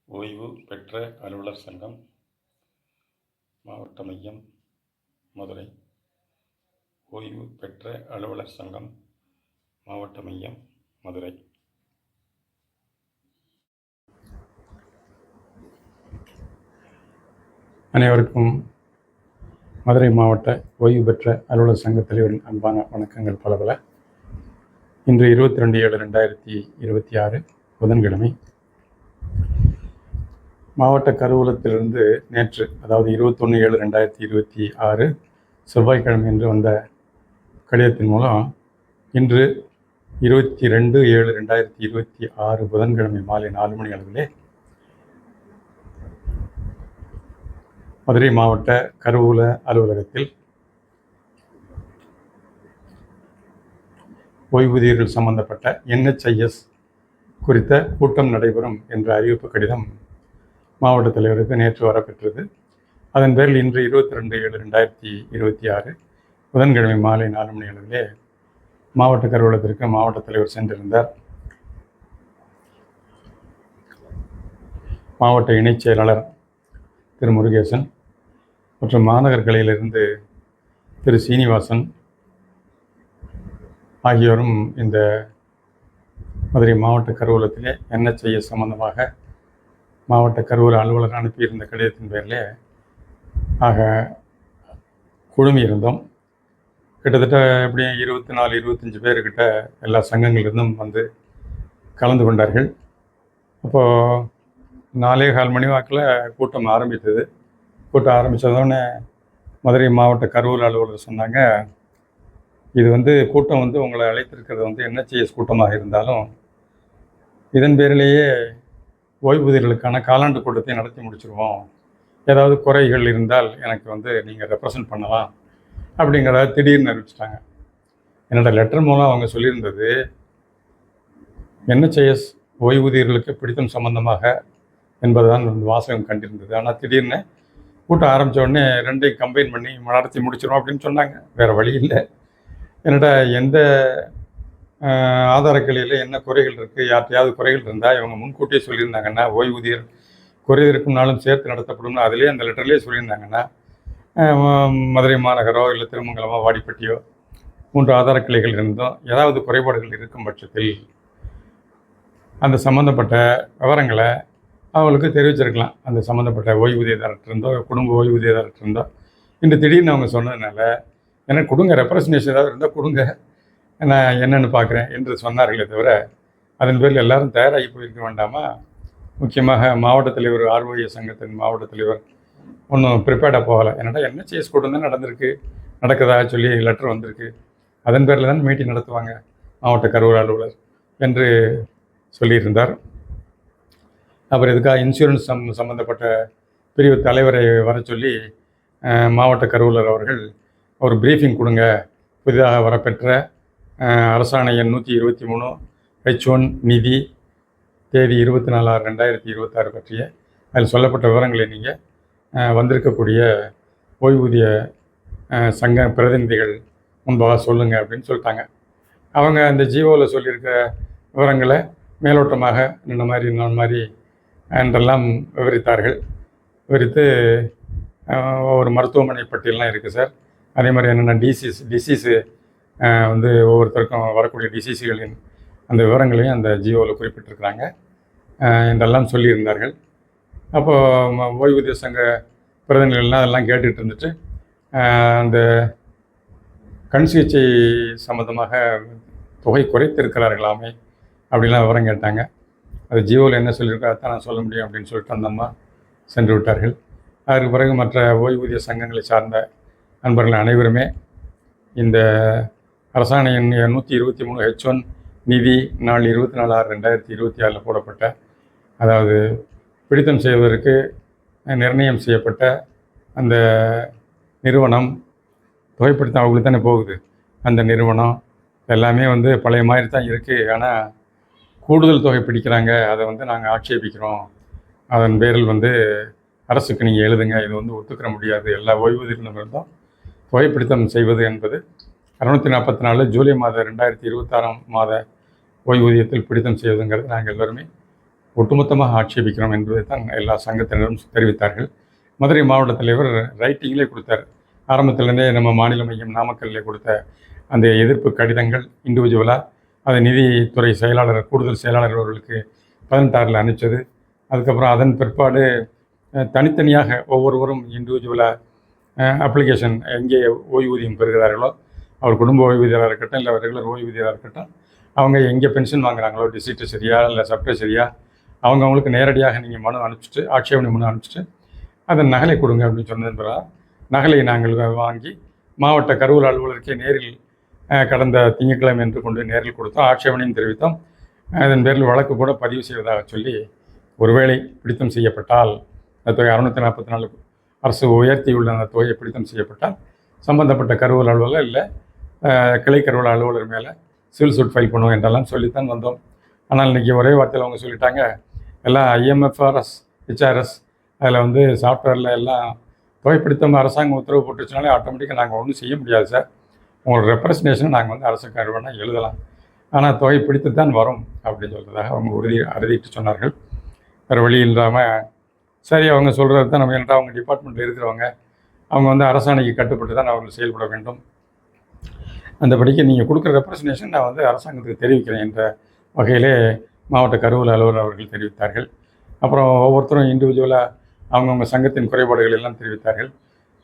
ஓய்வு பெற்ற அலுவலர் சங்கம், மாவட்ட மையம், மதுரை. ஓய்வு பெற்ற அலுவலர் சங்கம், மாவட்ட மையம், மதுரை. அனைவருக்கும் மதுரை மாவட்ட ஓய்வு பெற்ற அலுவலர் சங்க தலைவரின் அன்பான வணக்கங்கள் பல பல. இன்று 22/7/2026 புதன்கிழமை. மாவட்ட கருவூலத்திலிருந்து நேற்று, அதாவது 21/7/2026 செவ்வாய்க்கிழமை என்று வந்த கடிதத்தின் மூலம் இன்று 22/7/2026 புதன்கிழமை மாலை 4 மணி அளவிலே மதுரை மாவட்ட கருவூல அலுவலகத்தில் ஓய்வூதியர்கள் சம்பந்தப்பட்ட NHIS குறித்த கூட்டம் நடைபெறும் என்ற அறிவிப்பு கடிதம் மாவட்ட தலைவருக்கு நேற்று வரப்பெற்றது. அதன் பேரில் இன்று 22/7/2026 புதன்கிழமை மாலை 4 மணி அளவிலே மாவட்ட கருவூலத்திற்கு மாவட்ட தலைவர் சென்றிருந்தார். மாவட்ட இணைச் செயலாளர் திரு முருகேசன் மற்றும் மாநகர் கிளையிலிருந்து திரு சீனிவாசன் ஆகியோரும் இந்த மதுரை மாவட்ட கருவூலத்திலே NHIS சம்பந்தமாக மாவட்ட கருவூல அலுவலர் அனுப்பியிருந்த கடிதத்தின் பேரிலே குழுமியிருந்தோம். கிட்டத்தட்ட எப்படியும் 24-25 பேர்கிட்ட எல்லா சங்கங்களிலிருந்தும் வந்து கலந்து கொண்டார்கள். அப்போது 4:15 மணி வாக்கில் கூட்டம் ஆரம்பித்தது. கூட்டம் ஆரம்பித்ததோடனே மதுரை மாவட்ட கருவூல அலுவலர் சொன்னாங்க, இது கூட்டம் உங்களை அழைத்திருக்கிறது NHIS கூட்டமாக இருந்தாலும் இதன் பேரிலேயே ஓய்வூதியர்களுக்கான காலாண்டு கூட்டத்தை நடத்தி முடிச்சிருவோம். ஏதாவது குறைகள் இருந்தால் எனக்கு நீங்கள் ரெப்ரசன்ட் பண்ணலாம் அப்படிங்கிறத திடீர்னு அறிவிச்சிட்டாங்க. என்னோட லெட்டர் மூலம் அவங்க சொல்லியிருந்தது, NHIS ஓய்வூதியர்களுக்கு பிடித்தம் சம்பந்தமாக என்பதுதான் வாசகம் கண்டிருந்தது. ஆனால் திடீர்னு கூட்டம் ஆரம்பித்த உடனே ரெண்டையும் கம்பைன் பண்ணி நடத்தி முடிச்சிடும் அப்படின்னு சொன்னாங்க. வேறு வழி இல்லை. என்னடா எந்த ஆதாரக்கிளையில் என்ன குறைகள் இருக்குது, யார்கிட்டையாவது குறைகள் இருந்தால் இவங்க முன்கூட்டியே சொல்லியிருந்தாங்கன்னா, ஓய்வூதியர் குறை இருக்கும் நாளும் சேர்த்து நடத்தப்படும்னு அதிலே அந்த லெட்டர்லேயே சொல்லியிருந்தாங்கன்னா, மதுரை மாநகரோ இல்லை திருமங்கலமோ வாடிப்பட்டியோ 3 ஆதாரக்கிளைகள் இருந்தும் ஏதாவது குறைபாடுகள் இருக்கும் பட்சத்தில் அந்த சம்மந்தப்பட்ட விவரங்களை அவங்களுக்கு தெரிவிச்சிருக்கலாம். அந்த சம்மந்தப்பட்ட ஓய்வூதியதாரர்கிட்ட இருந்தோ குடும்ப ஓய்வூதியதாரர்கிட்ட இருந்தோ. இன்று திடீர்னு அவங்க சொன்னதுனால எனக்கு கொடுங்க, ரெப்ரசன்டேஷன் ஏதாவது இருந்தால் கொடுங்க, நான் என்னென்னு பார்க்குறேன் என்று சொன்னார்களே தவிர அதன் பேரில் எல்லாரும் தயாராகி போயிருக்க வேண்டாமா? முக்கியமாக மாவட்ட தலைவர், ROA சங்கத்தின் மாவட்ட தலைவர் ஒன்றும் ப்ரிப்பேர்டாக போகலை. என்னடா NHIS கூட்டம் தான் நடக்குதா சொல்லி லெட்டர் வந்திருக்கு, அதன் பேரில் தான் மீட்டிங் நடத்துவாங்க மாவட்ட கருவூல அலுவலர் என்று சொல்லியிருந்தார். அப்புறம் இதுக்காக இன்சூரன்ஸ் சம்மந்தப்பட்ட பிரிவு தலைவரை வர சொல்லி மாவட்ட கருவூலர் அவர்கள் ஒரு ப்ரீஃபிங் கொடுங்க, புதிதாக வரப்பெற்ற அரசாணை எண் 123 H1 நிதி தேதி 24/6/2026 பற்றிய அதில் சொல்லப்பட்ட விவரங்களை நீங்கள் வந்திருக்கக்கூடிய ஓய்வூதிய சங்க பிரதிநிதிகள் முன்பாக சொல்லுங்கள் அப்படின்னு சொல்லிட்டாங்க. அவங்க அந்த ஜிஓவில் சொல்லியிருக்க விவரங்களை மேலோட்டமாக இந்த மாதிரி என்றெல்லாம் விவரித்தார்கள். விவரித்து ஒவ்வொரு மருத்துவமனை பட்டியலாம் இருக்குது சார், அதே மாதிரி என்னென்ன டிசீஸு ஒவ்வொருத்தருக்கும் வரக்கூடிய டிசீஸுகளின் அந்த விவரங்களையும் அந்த ஜிஓவில் குறிப்பிட்டிருக்கிறாங்க என்றெல்லாம் சொல்லியிருந்தார்கள். அப்போது ஓய்வூதிய சங்க பிரதிநிதிகள்லாம் அதெல்லாம் கேட்டுகிட்டு இருந்துட்டு அந்த கண் சிகிச்சை சம்மந்தமாக தொகை குறைத்திருக்கிறார்களாமே அப்படிலாம் விவரம் கேட்டாங்க. அது ஜிஓவில் என்ன சொல்லியிருக்கோ அதான் நான் சொல்ல முடியும் அப்படின்னு சொல்லிட்டு அந்த அம்மா சென்று விட்டார்கள். அதற்கு பிறகு மற்ற ஓய்வூதிய சங்கங்களை சார்ந்த நண்பர்கள் அனைவருமே இந்த அரசாணை எண் 123 H1 நிதி நாள் 24/6/2026 போடப்பட்ட, அதாவது பிடித்தம் செய்வதற்கு நிர்ணயம் செய்யப்பட்ட அந்த நிறுவனம், தொகைப்பிடித்தம் அவங்களுக்கு தானே போகுது, அந்த நிறுவனம் எல்லாமே பழைய மாதிரி தான் இருக்குது. ஆனால் கூடுதல் தொகை பிடிக்கிறாங்க, அதை நாங்கள் ஆட்சேபிக்கிறோம். அதன் பேரில் அரசுக்கு நீங்கள் எழுதுங்க, இது ஒத்துக்கிற முடியாது. எல்லா ஓய்வூதியர்களும் தொகைப்பிடித்தம் செய்வது என்பது 644 ஜூலை 2026 மாத ஓய்வூதியத்தில் பிடித்தம் செய்வதுங்கிறது நாங்கள் எல்லோருமே ஒட்டுமொத்தமாக ஆட்சேபிக்கிறோம் என்பதை தான் எல்லா சங்கத்தினரும் தெரிவித்தார்கள். மதுரை மாவட்ட தலைவர் ரைட்டிங்லே கொடுத்தார். ஆரம்பத்திலேருந்தே நம்ம மாநில மையம் நாமக்கல்லே கொடுத்த அந்த எதிர்ப்பு கடிதங்கள் இண்டிவிஜுவலாக அதை நிதித்துறை செயலாளர் கூடுதல் செயலாளர் அவர்களுக்கு 18 அனுப்பிச்சது. அதுக்கப்புறம் அதன் பிற்பாடு தனித்தனியாக ஒவ்வொருவரும் இண்டிவிஜுவலாக அப்ளிகேஷன் எங்கே ஓய்வூதியம் பெறுகிறார்களோ, அவர் குடும்ப ஓய்வூதியராக இருக்கட்டும், இல்லை ரெகுலர் ஓய்வூதியராக இருக்கட்டும், அவங்க எங்கே பென்ஷன் வாங்குறாங்களோ, டிஸ்ட்ரிக்ட் சரியா இல்லை சப்டை சரியா, அவங்களுக்கு நேரடியாக நீங்கள் மனு அனுப்பிச்சிட்டு, ஆட்சேபனை மனு அனுப்பிச்சிட்டு அதன் நகலை கொடுங்க அப்படின்னு சொன்னதன் பிறகு நகலை நாங்கள் வாங்கி மாவட்ட கருவூல அலுவலருக்கே நேரில் கடந்த திங்கட்கிழமை என்று கொண்டு நேரில் கொடுத்தோம். ஆட்சேபனையும் தெரிவித்தோம். அதன் பேரில் வழக்கு கூட பதிவு செய்வதாக சொல்லி, ஒருவேளை பிடித்தம் செய்யப்பட்டால் அந்த தொகை 644 அரசு உயர்த்தியுள்ள அந்த தொகையை பிடித்தம் செய்யப்பட்டால் சம்பந்தப்பட்ட கருவூல அலுவலர் இல்லை கிளை கருவூல அலுவலர் மேலே சிவில் சூட் ஃபைல் பண்ணுவோம் என்றெல்லாம் சொல்லித்தான் வந்தோம். ஆனால் இன்றைக்கி ஒரே வார்த்தையில் அவங்க சொல்லிட்டாங்க, எல்லாம் IMFRS HRS அதில் சாஃப்ட்வேரில் எல்லாம் தொகைப்பிடித்தம் அரசாங்கம் உத்தரவு போட்டுச்சுனாலே ஆட்டோமேட்டிக்காக நாங்கள் ஒன்றும் செய்ய முடியாது சார். உங்களோட ரெப்ரசன்டேஷனை நாங்கள் அரசுக்கு வேணா எழுதலாம், ஆனால் தொகை பிடித்து தான் வரும் அப்படின்னு சொல்கிறதாக அவங்க அறுதிட்டு சொன்னார்கள். வேறு வழி இல்லாமல் சரி அவங்க சொல்கிறது தான் நம்ம என்னடா அவங்க டிபார்ட்மெண்ட்டில் இருக்கிறவங்க அவங்க அரசாணைக்கு கட்டுப்பட்டு தான் அவர்கள் செயல்பட வேண்டும். அந்தபடிக்கு நீங்கள் கொடுக்குற ரெப்ரசன்டேஷன் நான் அரசாங்கத்துக்கு தெரிவிக்கிறேன் என்ற வகையிலே மாவட்ட கருவூல அலுவலர் அவர்கள் தெரிவித்தார்கள். அப்புறம் ஒவ்வொருத்தரும் இண்டிவிஜுவலாக அவங்கவுங்க சங்கத்தின் குறைபாடுகள் எல்லாம் தெரிவித்தார்கள்.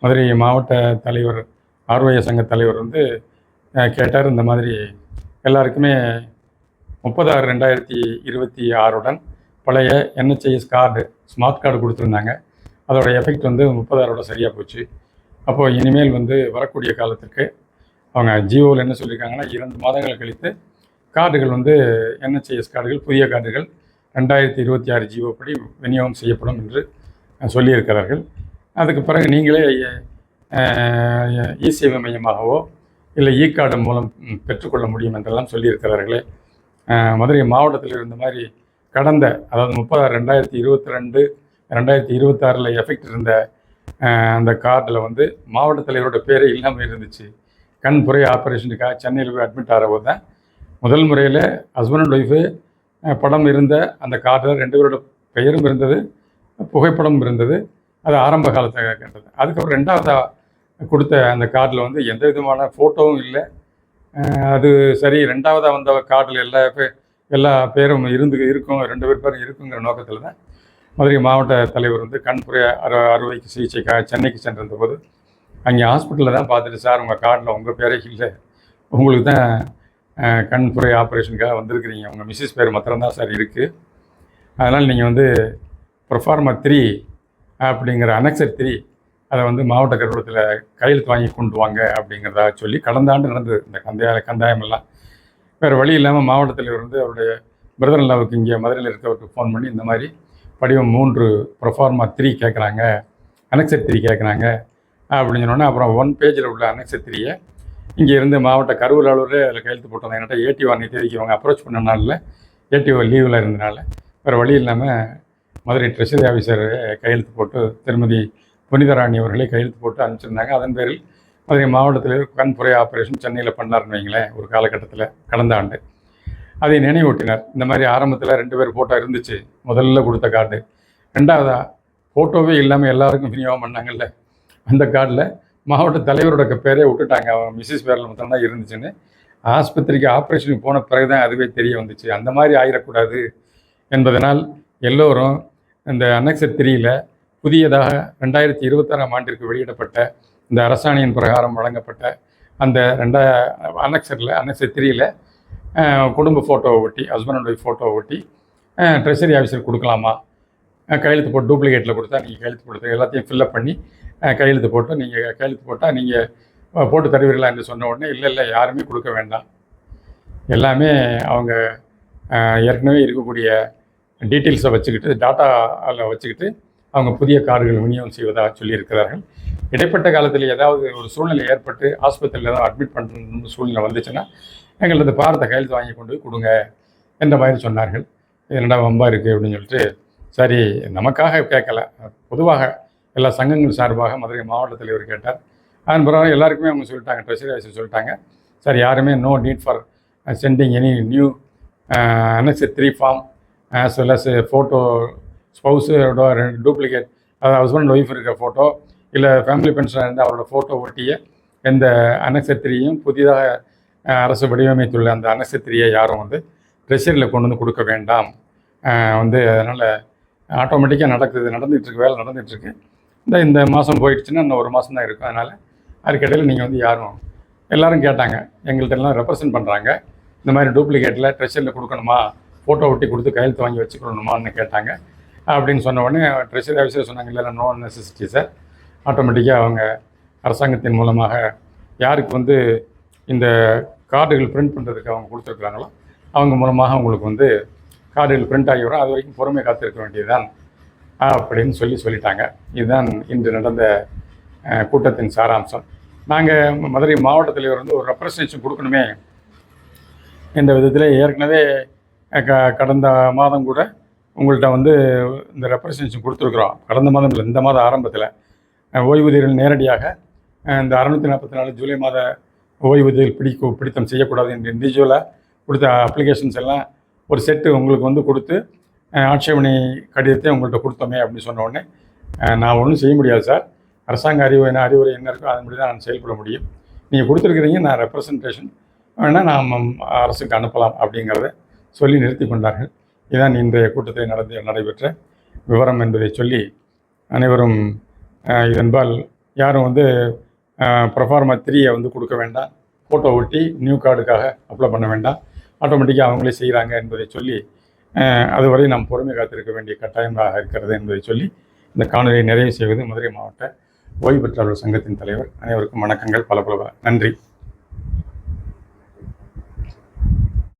மதுரை மாவட்ட தலைவர் ஆர்வய சங்க தலைவர் கேட்டார், இந்த மாதிரி எல்லாருக்குமே 30/6/2026 பழைய NHIS கார்டு ஸ்மார்ட் கார்டு கொடுத்துருந்தாங்க. அதோட எஃபெக்ட் 30/6 சரியாக போச்சு. அப்போது இனிமேல் வரக்கூடிய காலத்திற்கு அவங்க ஜியோவில் என்ன சொல்லியிருக்காங்கன்னா 2 மாதங்கள் கழித்து கார்டுகள் NHIS கார்டுகள் புதிய கார்டுகள் 2026 ஜியோ படி விநியோகம் செய்யப்படும் என்று சொல்லியிருக்கிறார்கள். அதுக்கு பிறகு நீங்களே இ-சேவை மையமாகவோ இல்லை கார்டு மூலம் பெற்றுக்கொள்ள முடியும் என்றெல்லாம் சொல்லியிருக்கிறார்களே. மதுரை மாவட்டத்தில் இருந்த மாதிரி கடந்த அதாவது 30/6/2022 2026 எஃபெக்ட் இருந்த அந்த கார்டில் மாவட்ட தலைவரோட பேரே இல்லாமல் இருந்துச்சு. கண் புரை ஆப்ரேஷனுக்காக சென்னையில் போய் அட்மிட் ஆகிறபோது தான் முதல் முறையில் ஹஸ்பண்ட் அண்ட் ஒய்ஃபு படம் இருந்த அந்த கார்டில் 2 பேரோட பெயரும் இருந்தது, புகைப்படமும் இருந்தது. அது ஆரம்ப காலத்தை கேட்டது. அதுக்கப்புறம் 2வதாக கொடுத்த அந்த கார்டில் எந்த விதமான ஃபோட்டோவும் இல்லை. அது சரி, 2வதாக வந்த கார்டில் எல்லா பேரும் இருக்கும், 2 பேர் பேரும் இருக்குங்கிற நோக்கத்தில் தான் மதுரை மாவட்ட தலைவர் கண்புரை அறுவைக்கு சிகிச்சைக்காக சென்னைக்கு சென்றிருந்த போது அங்கே ஹாஸ்பிட்டலில் தான் பார்த்துட்டு, சார் உங்கள் கார்டில் உங்கள் பேரே இல்லை, உங்களுக்கு தான் கண்புரை ஆப்ரேஷனுக்காக வந்திருக்கிறீங்க, உங்கள் மிஸ்ஸஸ் பேர் மாத்திரம்தான் சார் இருக்குது, அதனால் நீங்கள் ப்ரொஃபார்மா 3 அப்படிங்கிற அனெக்சர் 3 அதை மாவட்ட கருவூலத்தில் கையெழுத்து வாங்கி கொண்டு வாங்க அப்படிங்கிறதா சொல்லி கடந்த ஆண்டு நடந்தது இந்த கந்தாயமெல்லாம். வேறு வழி இல்லாமல் மாவட்ட தலைவர் அவருடைய பிரதர் இல்லாவுக்கு இங்கே மதுரையில் இருக்கவருக்கு ஃபோன் பண்ணி இந்த மாதிரி படிவம் 3 ப்ரொஃபார்மா 3 கேட்குறாங்க, அனெக்சர் 3 கேட்குறாங்க அப்படின்னு சொன்னோன்னே அப்புறம் 1 பேஜில் உள்ள அனெக்சர் 3 இங்கே இருந்து மாவட்ட கருவூல அலுவலரே அதில் கையெழுத்து போட்டோம். என்கிட்ட ஏடிஓ அன்றைக்கி தேதிக்கு அவங்க அப்ரோச் பண்ண நாளில் ஏடிஓ லீவில் இருந்தனால வேறு வழி இல்லாமல் மதுரை ட்ரெஷரி ஆஃபீஸர் கையெழுத்து போட்டு திருமதி புனிதராணி அவர்களே கையெழுத்து போட்டு அனுப்பிச்சிருந்தாங்க. அதன் பேரில் மதுரை மாவட்டத்தில் கண்புரை ஆப்ரேஷன் சென்னையில் பண்ணார்னு வைங்களேன் ஒரு காலகட்டத்தில் கடந்த ஆண்டு. அதை நினைவூட்டினார். இந்த மாதிரி ஆரம்பத்தில் 2 பேர் ஃபோட்டோ இருந்துச்சு, முதல்ல கொடுத்த கார்டு. 2வதா ஃபோட்டோவே இல்லாமல் எல்லாருக்கும் விநியோகம் பண்ணாங்கல்ல, அந்த கார்டில் மாவட்ட தலைவரோட பேரே விட்டுட்டாங்க, அவங்க மிஸ்ஸஸ் பேரில் மட்டும்தான் இருந்துச்சுன்னு. ஆஸ்பத்திரிக்கு ஆப்ரேஷனுக்கு போன பிறகு தான் அதுவே தெரிய வந்துச்சு. அந்த மாதிரி ஆயிடக்கூடாது என்பதனால் எல்லோரும் இந்த அனெக்சர் 3ல் புதியதாக 2026 ஆண்டிற்கு வெளியிடப்பட்ட இந்த அரசாணையின் பிரகாரம் வழங்கப்பட்ட அந்த அனெக்சர் 3ல் குடும்ப ஃபோட்டோவை ஒட்டி, ஹஸ்பண்ட் அண்ட் ஒய்ஃப் ஃபோட்டோவை ஒட்டி ட்ரெஷரி ஆஃபீஸர் கொடுக்கலாமா, கையெழுத்து போட்டு டூப்ளிகேட்டில் கொடுத்தா நீங்கள் கையெழுத்து போட்டு எல்லாத்தையும் ஃபில்லப் பண்ணி கையெழுத்து போட்டு நீங்கள் கையெழுத்து போட்டால் நீங்கள் போட்டு தருவீர்களா என்று சொன்ன உடனே இல்லை யாருமே கொடுக்க வேண்டாம், எல்லாமே அவங்க ஏற்கனவே இருக்கக்கூடிய டீட்டெயில்ஸை வச்சுக்கிட்டு டாட்டாவில் வச்சுக்கிட்டு அவங்க புதிய கார்டுகள் விநியோகம் செய்வதாக சொல்லியிருக்கிறார்கள். இடைப்பட்ட காலத்தில் ஏதாவது ஒரு சூழ்நிலை ஏற்பட்டு ஆஸ்பத்திரியில் ஏதாவது அட்மிட் பண்ணுற சூழ்நிலை வந்துச்சுன்னா எங்களது பாரத்தை கையெழுத்து வாங்கி கொண்டு போய் கொடுங்க என்ற மாதிரி சொன்னார்கள். என்னடா வம்பா இருக்குது அப்படின்னு சொல்லிட்டு, சரி நமக்காக கேட்கல, பொதுவாக எல்லா சங்கங்கள் சார்பாக மதுரை மாவட்ட தலைவர் கேட்டார். அதன் பிறகு எல்லாருக்குமே அவங்க சொல்லிட்டாங்க, ட்ரெஷரி ஆஃபீஸர் சொல்லிட்டாங்க, சார் யாருமே no need for sending any new annexure 3 form as well as photo ஸ்பௌஸோட டூப்ளிகேட், அதாவது ஹஸ்பண்ட் ஒய்ஃப் இருக்க ஃபோட்டோ, இல்லை ஃபேமிலி பென்ஷனாக இருந்தால் அவரோட ஃபோட்டோ ஒட்டிய எந்த அனக்சத்திரியும் புதிதாக அரசு வடிவமைத்துள்ள அந்த அனக்சத்திரியை யாரும் வந்து ட்ரெஷரியில் கொண்டு வந்து கொடுக்க வேண்டாம். அதனால் ஆட்டோமேட்டிக்காக நடந்துகிட்ருக்கு, வேலை நடந்துகிட்ருக்கு. இந்த மாதம் போயிடுச்சுன்னா இன்னும் 1 மாதம் தான் இருக்கும். அதனால் அதுக்கிடையில் நீங்கள் வந்து யாரும் எல்லோரும் கேட்டாங்க, எங்கள்கிட்ட எல்லாம் ரெப்ரசன்ட் பண்ணுறாங்க, இந்த மாதிரி டூப்ளிகேட்டில் ட்ரெஷரியில் கொடுக்கணுமா, ஃபோட்டோ ஒட்டி கொடுத்து கையெழுத்து வாங்கி வச்சுக்கணுமான்னு கேட்டாங்க. அப்படின்னு சொன்ன உடனே ட்ரெஷரி ஆஃபீஸர் சொன்னாங்க, இல்லை நோ நெசசிட்டி சார், ஆட்டோமேட்டிக்காக அவங்க அரசாங்கத்தின் மூலமாக யாருக்கு வந்து இந்த கார்டுகள் பிரிண்ட் பண்ணுறதுக்கு அவங்க கொடுத்துருக்குறாங்களோ அவங்க மூலமாக உங்களுக்கு வந்து கார்டுகள் பிரிண்ட் ஆகி வரும், அது வரைக்கும் பொறுமை காத்திருக்க வேண்டியதுதான் அப்படின்னு சொல்லிட்டாங்க. இதுதான் இன்று நடந்த கூட்டத்தின் சாராம்சம். நாங்கள் மதுரை மாவட்ட தலைவர் வந்து ஒரு ரெப்ரசன்டேஷன் கொடுக்கணுமே என்ற விதத்தில் ஏற்கனவே கடந்த மாதம் கூட உங்கள்கிட்ட வந்து இந்த ரெப்ரசன்டேஷன் கொடுத்துருக்குறோம். கடந்த மாதம் இல்லை, இந்த மாதம் ஆரம்பத்தில் ஓய்வூதியர்கள் நேரடியாக இந்த 644 ஜூலை மாத ஓய்வூதியர்கள் பிடித்தம் செய்யக்கூடாது என்று இண்டிவிஜுவலாக கொடுத்த அப்ளிகேஷன்ஸ் எல்லாம் ஒரு செட்டு உங்களுக்கு வந்து கொடுத்து ஆட்சேபனை கடிதத்தை உங்கள்கிட்ட கொடுத்தோமே அப்படின்னு சொன்ன உடனே, நான் ஒன்றும் செய்ய முடியாது சார், அரசாங்க அறிவுரை என்ன இருக்கோ அதன்படி தான் நான் செயல்பட முடியும், நீங்கள் கொடுத்துருக்குறீங்க, நான் ரெப்ரசன்டேஷன் வேணால் நாம் அரசுக்கு அனுப்பலாம் அப்படிங்கிறத சொல்லி நிறுத்தி கொண்டார்கள். இதுதான் இன்றைய கூட்டத்தில் நடைபெற்ற விவரம் என்பதை சொல்லி அனைவரும் இதன்பால் யாரும் வந்து ப்ரொஃபார்மா 3 வந்து கொடுக்க வேண்டாம், ஃபோட்டோ ஒட்டி நியூ கார்டுக்காக அப்ளை பண்ண வேண்டாம், ஆட்டோமேட்டிக்காக அவங்களே செய்கிறாங்க என்பதை சொல்லி அதுவரை நாம் பொறுமை காத்திருக்க வேண்டிய கட்டாயமாக இருக்கிறது என்பதை சொல்லி இந்த காணொலியை நிறைவு செய்வது மதுரை மாவட்ட ஓய்வு பெற்றாளர் சங்கத்தின் தலைவர். அனைவருக்கும் வணக்கங்கள், பல நன்றி.